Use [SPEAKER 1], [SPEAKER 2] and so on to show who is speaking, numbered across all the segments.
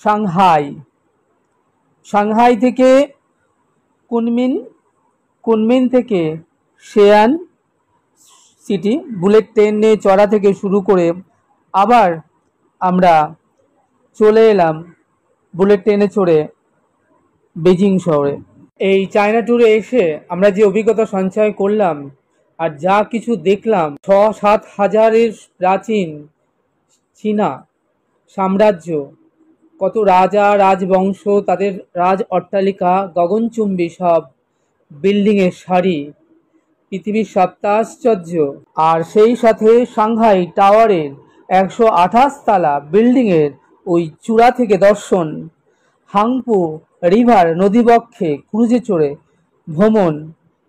[SPEAKER 1] Shanghai, Shanghai থেকে কুনমিন, কুনমিন থেকে Shayan city bullet ট্রেনে চড়া থেকে শুরু করে আবার আমরা চলে এলাম বুলেট ট্রেনে চড়ে বেজিং শহরে। এই চায়না ট্যুরে এসে আমরা যে অভিজ্ঞতা সঞ্চয় করলাম আর যা কিছু দেখলাম, 6-7 হাজারের প্রাচীন চীনা সাম্রাজ্য, কত রাজা রাজবংশ, তাদের রাজ অট্টালিকা, গগনচুম্বী সব বিল্ডিংয়ের সারি, পৃথিবীর সপ্তাশ্চর্য, আর সেই সাথে সাংহাই টাওয়ারের 128 তালা বিল্ডিংয়ের ওই চূড়া থেকে দর্শন, হাংপু রিভার নদীবক্ষে ক্রুজে চড়ে ভ্রমণ,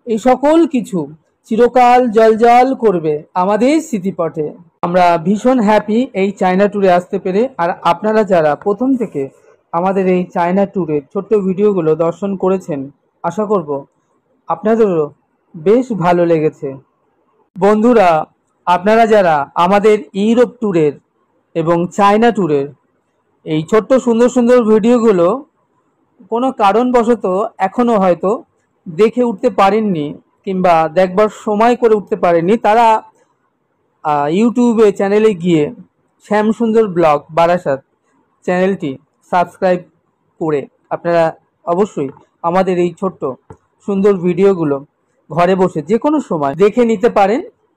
[SPEAKER 1] এই সকল কিছু চিরকাল জলজল করবে আমাদের স্মৃতিপটে। আমরা ভীষণ হ্যাপি এই চায়না ট্যুরে আসতে পেরে। আর আপনারা যারা প্রথম থেকে আমাদের এই চায়না ট্যুরের ছোট্ট ভিডিওগুলো দর্শন করেছেন, আশা করব আপনাদেরও বেশ ভালো লেগেছে। বন্ধুরা, আপনারা যারা আমাদের ইউরোপ ট্যুরের এবং চায়না ট্যুরের এই ছোট্ট সুন্দর সুন্দর ভিডিওগুলো কোনো কারণবশত এখনও হয়তো দেখে উঠতে পারেননি কিংবা দেখবার সময় করে উঠতে পারেননি, তারা ইউটিউবে চ্যানেলে গিয়ে শ্যামসুন্দর ব্লগ বারাসাত চ্যানেলটি সাবস্ক্রাইব করে আপনারা অবশ্যই আমাদের এই ছোট্ট সুন্দর ভিডিওগুলো ঘরে বসে যে কোনো সময় দেখে নিতে পারেন।